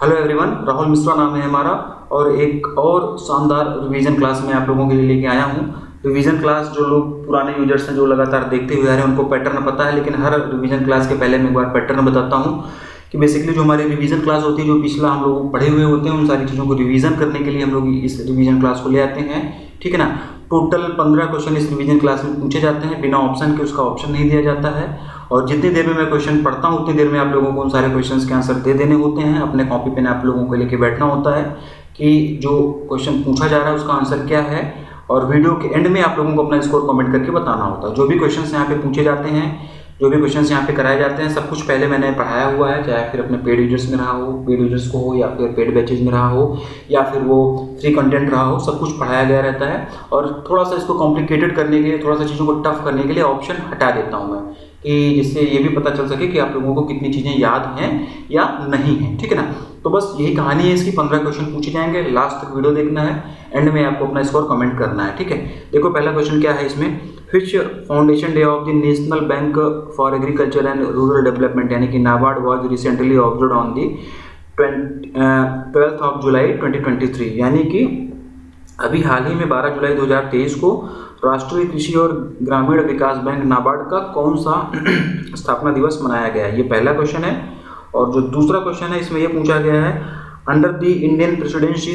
Hello everyone, Rahul Mishra नाम है हमारा और एक और शानदार रिवीजन क्लास में आप लोगों के लिए लेके आया हूँ। रिवीजन क्लास जो लोग पुराने यूजर्स हैं, जो लगातार देखते हुए आ रहे हैं, उनको पैटर्न पता है, लेकिन हर रिवीजन क्लास के पहले मैं एक बार पैटर्न बताता हूँ कि बेसिकली जो हमारी रिवीजन क्लास होती है, जो पिछला हम लोग पढ़े हुए होते हैं, उन सारी चीज़ों को रिवीजन करने के लिए हम लोग इस रिवीजन क्लास को ले आते हैं। ठीक है ना। टोटल 15 क्वेश्चन इस रिवीजन क्लास में पूछे जाते हैं, बिना ऑप्शन के उसका ऑप्शन नहीं दिया जाता है। और जितनी देर में मैं क्वेश्चन पढ़ता हूँ उतनी देर में आप लोगों को उन सारे क्वेश्चंस के आंसर दे देने होते हैं। अपने कॉपी पेन आप लोगों को लेके बैठना होता है कि जो क्वेश्चन पूछा जा रहा है उसका आंसर क्या है, और वीडियो के एंड में आप लोगों को अपना स्कोर कमेंट करके बताना होता है। जो भी क्वेश्चंस यहाँ पे पूछे जाते हैं, जो भी क्वेश्चंस यहाँ पे कराए जाते हैं, सब कुछ पहले मैंने पढ़ाया हुआ है, चाहे फिर अपने पेड यूजर्स में रहा हो, पेड यूजर्स को हो, या फिर पेड बैचेज में रहा हो, या फिर वो फ्री कंटेंट रहा हो, सब कुछ पढ़ाया गया रहता है। और थोड़ा सा इसको कॉम्प्लिकेटेड करने के लिए, थोड़ा सा चीज़ों को टफ करने के लिए ऑप्शन हटा देता हूँ मैं, कि जिससे ये भी पता चल सके कि आप लोगों को कितनी चीज़ें याद हैं या नहीं हैं। ठीक है ना। तो बस यही कहानी है इसकी। 15 क्वेश्चन पूछे जाएंगे, लास्ट तक वीडियो देखना है, एंड में आपको अपना स्कोर कमेंट करना है। ठीक है। देखो पहला क्वेश्चन क्या है इसमें, which foundation day of the National Bank for Agriculture and Rural Development यानी कि NABARD was recently observe on the 12 July 2023, यानी कि अभी हाल ही में 12 जुलाई 2023 को राष्ट्रीय कृषि और ग्रामीण विकास बैंक नाबार्ड का कौन सा स्थापना दिवस मनाया गया है। ये पहला क्वेश्चन है। और जो दूसरा क्वेश्चन है इसमें ये पूछा गया है, under the Indian presidency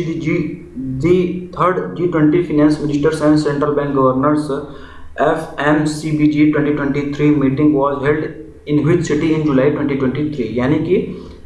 the third G20 finance ministers and central bank governors FMCBG 2023 meeting was held in which city in July 2023, यानी कि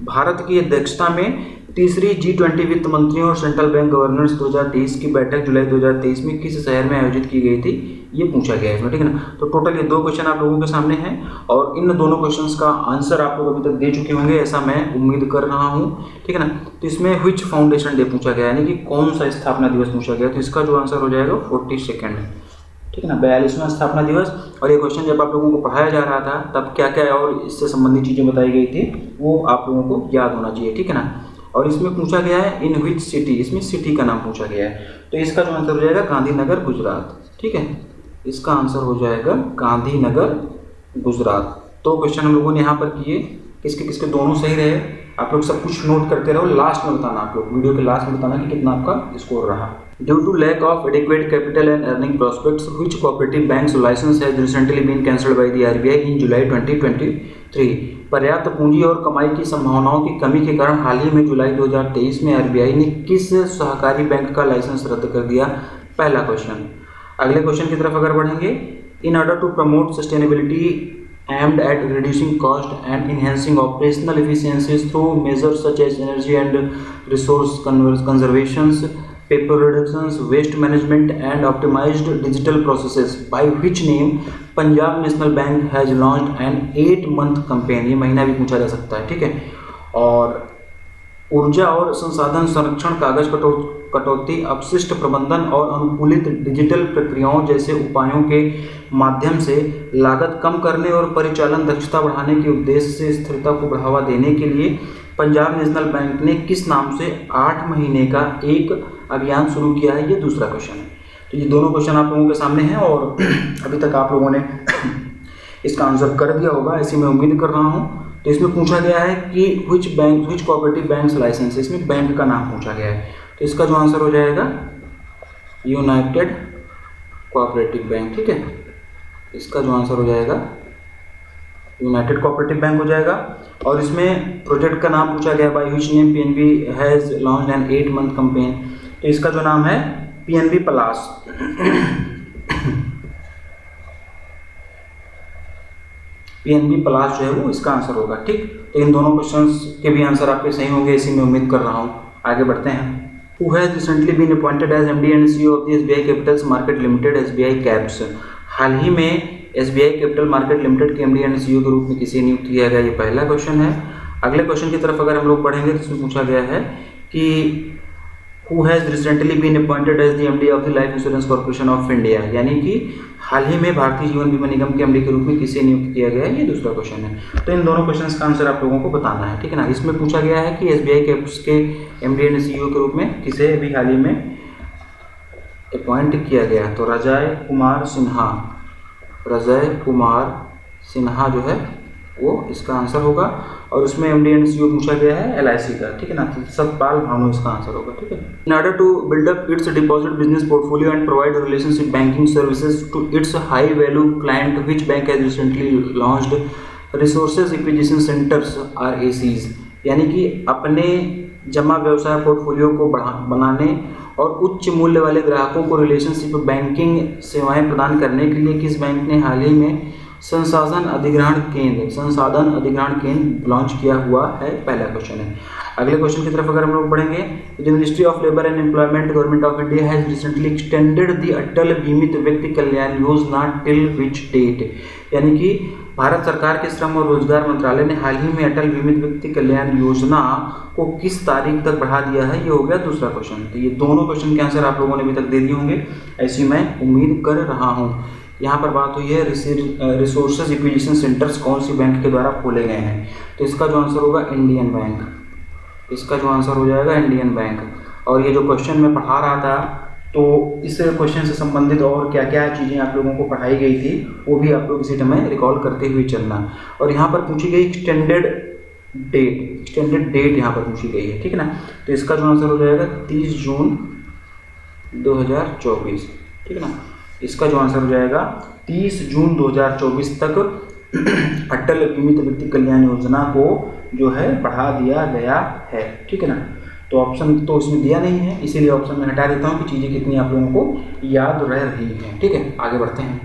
भारत की अध्यक्षता में तीसरी G20 वित्त मंत्रियों और सेंट्रल बैंक गवर्नर्स 2023 की बैठक जुलाई 2023 में किस शहर में आयोजित की गई थी, ये पूछा गया है इसमें। ठीक है ना। तो टोटल ये 2 क्वेश्चन आप लोगों के सामने हैं, और इन दोनों क्वेश्चंस का आंसर आप लोग अभी तक दे चुके होंगे, ऐसा मैं उम्मीद कर रहा हूँ। ठीक है ना। तो इसमें व्हिच फाउंडेशन डे पूछा गया, यानी कि कौन सा स्थापना दिवस पूछा गया, तो इसका जो आंसर हो जाएगा 42nd। ठीक है ना, 42वां स्थापना दिवस। और ये क्वेश्चन जब आप लोगों को पढ़ाया जा रहा था तब क्या क्या और इससे संबंधित चीज़ें बताई गई थी, वो आप लोगों को याद होना चाहिए। ठीक है ना। और इसमें पूछा गया है इन व्हिच सिटी, इसमें सिटी का नाम पूछा गया है, तो इसका जो आंसर हो जाएगा गांधीनगर गुजरात। ठीक है, इसका आंसर हो जाएगा गांधीनगर गुजरात। तो क्वेश्चन हम लोगों ने यहाँ पर किए, किसके किसके दोनों सही रहे। आप लोग सब कुछ नोट करते रहो, लास्ट में बताना, आप लोग वीडियो के लास्ट में बताना कि कितना आपका स्कोर रहा। Due to lack of adequate capital and earning prospects which cooperative banks license has recently been cancelled by the RBI in July 2023। पर्याप्त पूंजी और कमाई की संभावनाओं की कमी के कारण हाल ही में जुलाई 2023 में RBI ने किस सहकारी बैंक का लाइसेंस रद्द कर दिया, पहला क्वेश्चन। अगले क्वेश्चन की तरफ अगर बढ़ेंगे, in order to promote sustainability aimed at reducing cost and enhancing operational efficiencies through measures such as energy and resource conservations, paper reductions, waste management and optimized digital processes, by which name Punjab National Bank has launched an 8-month campaign। ये महीना भी पूछा जा सकता है। ठीक है। और ऊर्जा और संसाधन संरक्षण, कागज कटौती, अपशिष्ट प्रबंधन और अनुकूलित डिजिटल प्रक्रियाओं जैसे उपायों के माध्यम से लागत कम करने और परिचालन दक्षता बढ़ाने के उद्देश्य से स्थिरता को बढ़ावा देने के लिए पंजाब नेशनल बैंक ने किस नाम से 8 महीने का एक अभियान शुरू किया है, ये दूसरा क्वेश्चन है। तो ये दोनों क्वेश्चन आप लोगों के सामने हैं, और अभी तक आप लोगों ने इसका आंसर कर दिया होगा ऐसी मैं उम्मीद कर रहा हूँ। तो इसमें पूछा गया है कि व्हिच कोऑपरेटिव बैंक्स लाइसेंस, इसमें बैंक का नाम पूछा गया है, तो इसका जो आंसर हो जाएगा यूनाइटेड कोऑपरेटिव बैंक। ठीक है, इसका जो आंसर हो जाएगा यूनाइटेड कोऑपरेटिव बैंक हो जाएगा। और इसमें प्रोजेक्ट का नाम पूछा गया, by which name PNB has launched N 8-month campaign, तो इसका जो नाम है PNB प्लस। PNB प्लस जो है वो इसका आंसर होगा। ठीक, तो इन दोनों क्वेश्चंस के भी आंसर आपके सही होंगे ऐसी मैं उम्मीद कर रहा हूँ। आगे बढ़ते हैं। Who has recently been appointed as MD and CEO of the SBI Capital Markets Limited SBI CAPS? हाल ही में SBI कैपिटल मार्केट लिमिटेड के MD एंड CEO के रूप में किसे नियुक्त किया गया, ये पहला क्वेश्चन है। अगले क्वेश्चन की तरफ अगर हम लोग बढ़ेंगे तो इसमें पूछा गया है कि Who has recently been appointed as the MD of the Life Insurance Corporation of India, यानी कि हाल ही में भारतीय जीवन बीमा निगम के MD के रूप में किसे नियुक्त किया गया है, ये दूसरा क्वेश्चन है। तो इन दोनों क्वेश्चंस का आंसर आप लोगों को बताना है। ठीक है ना। इसमें पूछा गया है कि SBI कैप्स के MD एंड CEO के रूप में किसे अभी हाल ही में अपॉइंट किया गया, तो रजय कुमार सिन्हा जो है वो इसका आंसर होगा। और उसमें MD एंड CEO पूछा गया है LIC का, ठीक है ना, तो सतपाल भानु इसका आंसर होगा, ठीक है। In order to build up its deposit business portfolio and provide relationship banking services to its high value client which bank has recently launched resources acquisition centres RACs, यानी कि अपने जमा व्यवसाय पोर्टफोलियो को बनाने और उच्च मूल्य वाले ग्राहकों को रिलेशनशिप बैंकिंग सेवाएं प्रदान करने के लिए किस बैंक ने हाल ही में संसाधन अधिग्रहण केंद्र लॉन्च किया हुआ है, पहला क्वेश्चन है। अगले क्वेश्चन की तरफ अगर हम लोग पढ़ेंगे, the Ministry of Labour and Employment Government of India has recently extended the Atal Bimit Vyakti Kalyan Yojana till which date, यानी कि भारत सरकार के श्रम और रोजगार मंत्रालय ने हाल ही में अटल बीमित व्यक्ति कल्याण योजना को किस तारीख तक बढ़ा दिया है, ये हो गया दूसरा क्वेश्चन। तो ये दोनों क्वेश्चन के आंसर आप लोगों ने अभी तक दे दिए होंगे, ऐसी मैं उम्मीद कर रहा हूँ। यहाँ पर बात हुई है रिसोर्सेज एक्विजिशन सेंटर्स कौन सी बैंक के द्वारा खोले गए हैं, तो इसका जो आंसर होगा इंडियन बैंक, इसका जो आंसर हो जाएगा इंडियन बैंक। और ये जो क्वेश्चन मैं पढ़ा रहा था, तो इस क्वेश्चन से संबंधित और क्या क्या चीज़ें आप लोगों को पढ़ाई गई थी वो भी आप लोग इसी समय रिकॉल करते हुए चलना। और यहाँ पर पूछी गई एक्सटेंडेड डेट यहाँ पर पूछी गई है, ठीक है ना, तो इसका जो आंसर हो जाएगा 30 जून 2024, ठीक है ना, इसका जो आंसर हो जाएगा 30 जून 2024 तक अटल बीमित व्यक्ति कल्याण योजना को जो है बढ़ा दिया गया है, ठीक है ना। तो ऑप्शन तो इसमें दिया नहीं है, इसीलिए ऑप्शन में हटा देता हूँ कि चीज़ें कितनी आप लोगों को याद रह रही हैं, ठीक है। आगे बढ़ते हैं।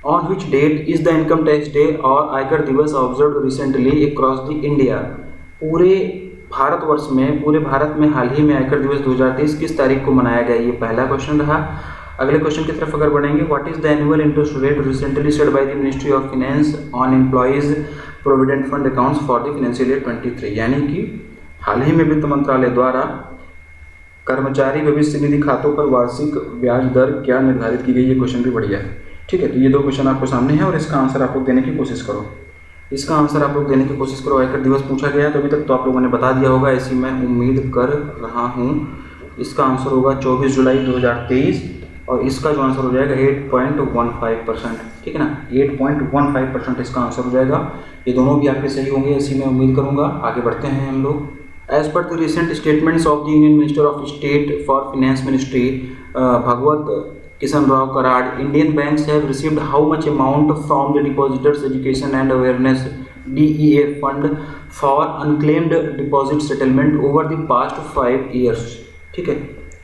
On which date is the income tax day और आयकर दिवस observe recently across the India, पूरे भारतवर्ष में, पूरे भारत में हाल ही में आयकर दिवस 2023 किस तारीख को मनाया गया, ये पहला क्वेश्चन रहा। अगले क्वेश्चन की तरफ अगर बढ़ेंगे, what is the annual interest rate recently set by the Ministry of finance on employees provident fund accounts for the financial year 23, यानी कि हाल ही में वित्त मंत्रालय द्वारा कर्मचारी भविष्य निधि खातों पर वार्षिक ब्याज दर क्या निर्धारित की गई, ये क्वेश्चन भी बढ़िया है, ठीक है। तो ये दो क्वेश्चन आपको सामने है और इसका आंसर आप लोग देने की कोशिश करो, इसका आंसर आप लोग देने की कोशिश करो। आयकर दिवस पूछा गया तो अभी तक तो आप लोगों ने बता दिया होगा, ऐसी मैं उम्मीद कर रहा हूँ। इसका आंसर होगा 24 जुलाई 2023 और इसका जो आंसर हो जाएगा 8.15%, ठीक है ना, 8.15% इसका आंसर हो जाएगा। ये दोनों भी आपके सही होंगे, ऐसी मैं उम्मीद करूँगा। आगे बढ़ते हैं हम लोग। As per the recent statements of the union minister of state for finance ministry Bhagwat Kishan Rao Karad, Indian banks have received how much amount from the depositors education and awareness DEA fund for unclaimed deposit settlement over the past 5 years, ठीक है।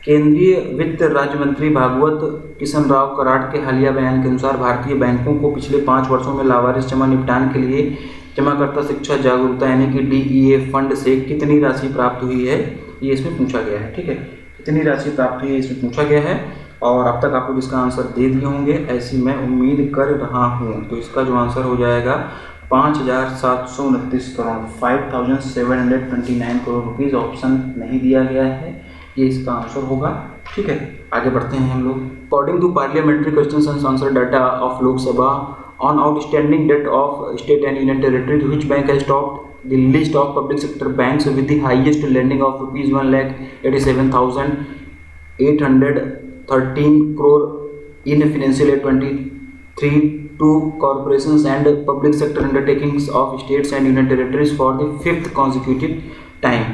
केंद्रीय वित्त राज्य मंत्री भागवत किशन राव कराड़ के हालिया बयान के अनुसार भारतीय बैंकों को पिछले 5 वर्षों में लावारिस जमा निपटान के लिए जमाकर्ता शिक्षा जागरूकता यानी कि DEA फंड से कितनी राशि प्राप्त हुई है, ये इसमें पूछा गया है, ठीक है। कितनी राशि प्राप्त हुई है इसमें पूछा गया है और अब तक आप लोग इसका आंसर दे दिए होंगे, ऐसी मैं उम्मीद कर रहा हूँ। तो इसका जो आंसर हो जाएगा 5,729 करोड़, 5,729 करोड़ रुपीज़। ऑप्शन नहीं दिया गया है, ये इसका आंसर होगा, ठीक है। आगे बढ़ते हैं हम लोग। According to parliamentary questions and answer data of Lok Sabha on outstanding debt of state and union territories which bank has topped the list of public sector banks with the highest lending of ₹1,87,813 crore in financial year 23 to corporations and public sector undertakings of states and union territories for the 5th consecutive time,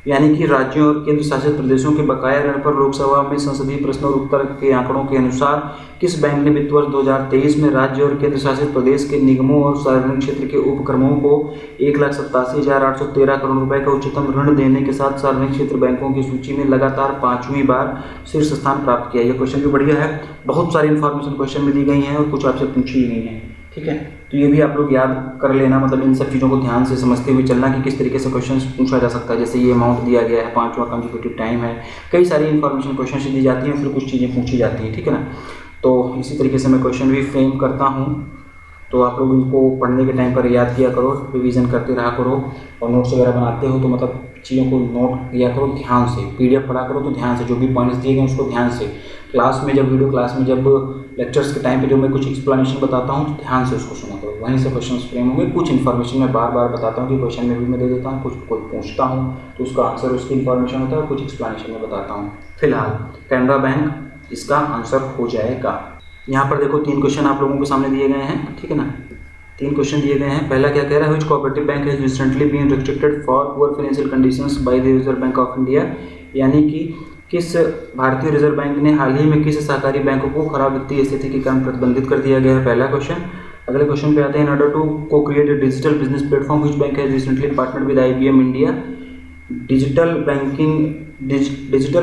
यानी कि राज्यों और केंद्र शासित प्रदेशों के बकाया ऋण पर लोकसभा में संसदीय प्रश्न और उत्तर के आंकड़ों के अनुसार किस बैंक ने वित्त वर्ष 2023 में राज्य और केंद्र शासित प्रदेश के निगमों और सार्वजनिक क्षेत्र के उपक्रमों को 1,87,813 करोड़ रुपए का उच्चतम ऋण देने के साथ सार्वजनिक क्षेत्र बैंकों की सूची में लगातार 5वीं बार शीर्ष स्थान प्राप्त किया। यह क्वेश्चन भी बढ़िया है, बहुत सारी इन्फॉर्मेशन क्वेश्चन में दी गई हैं और कुछ आपसे पूछी ही गई हैं, ठीक है। तो ये भी आप लोग याद कर लेना, मतलब इन सब चीज़ों को ध्यान से समझते हुए चलना कि किस तरीके से क्वेश्चन पूछा जा सकता है। जैसे ये अमाउंट दिया गया है, 5वां कंसेक्यूटिव टाइम है, कई सारी इन्फॉर्मेशन क्वेश्चन से दी जाती हैं, फिर कुछ चीज़ें पूछी जाती हैं, ठीक है ना। तो इसी तरीके से मैं क्वेश्चन भी फ्रेम करता हूँ, तो आप लोग इनको पढ़ने के टाइम पर याद किया करो, रिवीजन करते रहा करो और नोट्स वगैरह बनाते हो तो मतलब चीज़ों को नोट किया करो ध्यान से, PDF पढ़ा करो तो ध्यान से, जो भी पॉइंट्स दिए गए उसको ध्यान से, क्लास में जब वीडियो क्लास में जब लेक्चर्स के टाइम पे जो मैं कुछ एक्सप्लेनेशन बताता हूँ तो ध्यान से उसको सुना करो, वहीं से क्वेश्चन फ्रेम होंगे। कुछ इन्फॉर्मेशन मैं बार बार बताता हूँ कि क्वेश्चन में भी मैं दे देता हूँ, कुछ कोई पूछता हूँ तो उसका आंसर उसकी इन्फॉर्मेशन होता है, कुछ एक्सप्लेनेशन में बताता हूँ। फिलहाल कैनरा बैंक इसका आंसर हो जाएगा। यहाँ पर देखो 3 क्वेश्चन आप लोगों के सामने दिए गए हैं, ठीक है ना। 3 क्वेश्चन दिए गए हैं। पहला क्या कह रहा है, which cooperative bank has recently been restricted for poor financial conditions by the Reserve Bank of India, यानी कि किस भारतीय रिजर्व बैंक ने हाल ही में किस सहकारी बैंकों को खराब वित्तीय स्थिति के कारण प्रतिबंधित कर दिया गया है, पहला क्वेश्चन। अगले क्वेश्चन पे आते हैं, इन ऑर्डर टू को create a digital business platform which bank has recently partnered with IBM India, digital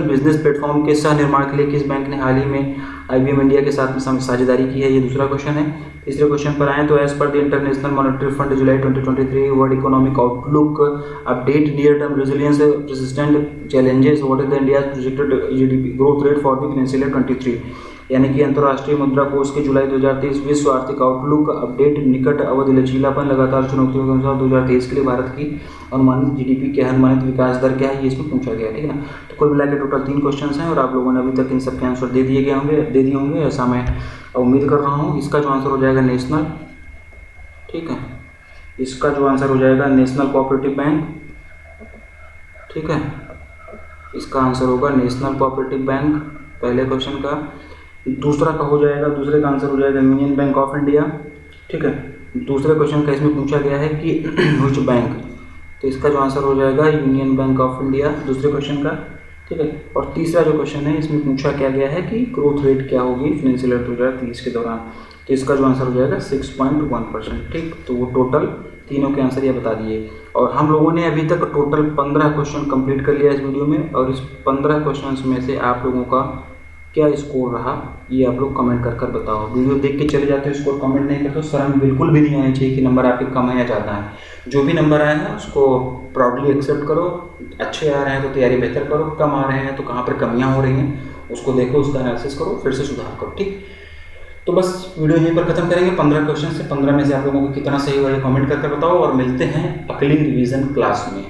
business platform के सह निर्माण के लिए किस बैंक ने हाल ही में IBM इंडिया के साथ में साझेदारी की है, ये दूसरा क्वेश्चन है। तीसरे क्वेश्चन पर आए तो as per the International Monetary Fund July 2023 World Economic Outlook update near term resilience resistant challenges, what is the India projected GDP growth rate for the financial year 23, यानी कि अंतर्राष्ट्रीय मुद्रा कोष के जुलाई 2023 विश्व आर्थिक आउटलुक अपडेट निकट अवधि लचीलापन लगातार चुनौतियों के अनुसार 2023 के लिए भारत की अनुमानित GDP क्या है, अनुमानित विकास दर क्या है, ये इसमें पूछा गया है, ठीक है ना। तो कुल मिला के टोटल 3 क्वेश्चन हैं और आप लोगों ने अभी तक इन सब के आंसर दे दिए होंगे ऐसा मैं उम्मीद कर रहा हूँ। इसका जो आंसर हो जाएगा नेशनल, ठीक है, इसका जो आंसर हो जाएगा नेशनल कोऑपरेटिव बैंक, ठीक है, इसका आंसर होगा नेशनल कोऑपरेटिव बैंक पहले क्वेश्चन का। दूसरा का हो जाएगा, दूसरे का आंसर हो जाएगा यूनियन बैंक ऑफ इंडिया, ठीक है। दूसरे क्वेश्चन का इसमें पूछा गया है कि व्हिच बैंक, तो इसका जो आंसर हो जाएगा यूनियन बैंक ऑफ इंडिया दूसरे क्वेश्चन का, ठीक है। और तीसरा जो क्वेश्चन है इसमें पूछा क्या गया है कि ग्रोथ रेट क्या होगी फाइनेंशियल ईयर 2023 के दौरान, तो इसका जो आंसर हो जाएगा 6.1%, ठीक। तो वो टोटल तीनों के आंसर ये बता दिए और हम लोगों ने अभी तक टोटल 15 क्वेश्चन कंप्लीट कर लिया इस वीडियो में और इस 15 क्वेश्चन में से आप लोगों का क्या स्कोर रहा ये आप लोग कमेंट कर बताओ। वीडियो देख के चले जाते हो, स्कोर कमेंट नहीं करते, शर्म बिल्कुल भी नहीं आनी चाहिए कि नंबर आपके कम है या ज़्यादा है। जो भी नंबर आए हैं उसको प्राउडली एक्सेप्ट करो, अच्छे आ रहे हैं तो तैयारी बेहतर करो, कम आ रहे हैं तो कहाँ पर कमियाँ हो रही हैं उसको देखो, उसका एनालिसिस करो, फिर से सुधार करो, ठीक। तो बस वीडियो यहीं पर खत्म करेंगे। 15 क्वेश्चन से 15 में से आप लोगों को कितना सही हुआ ये कमेंट करके बताओ और मिलते हैं अगली रिवीजन क्लास में।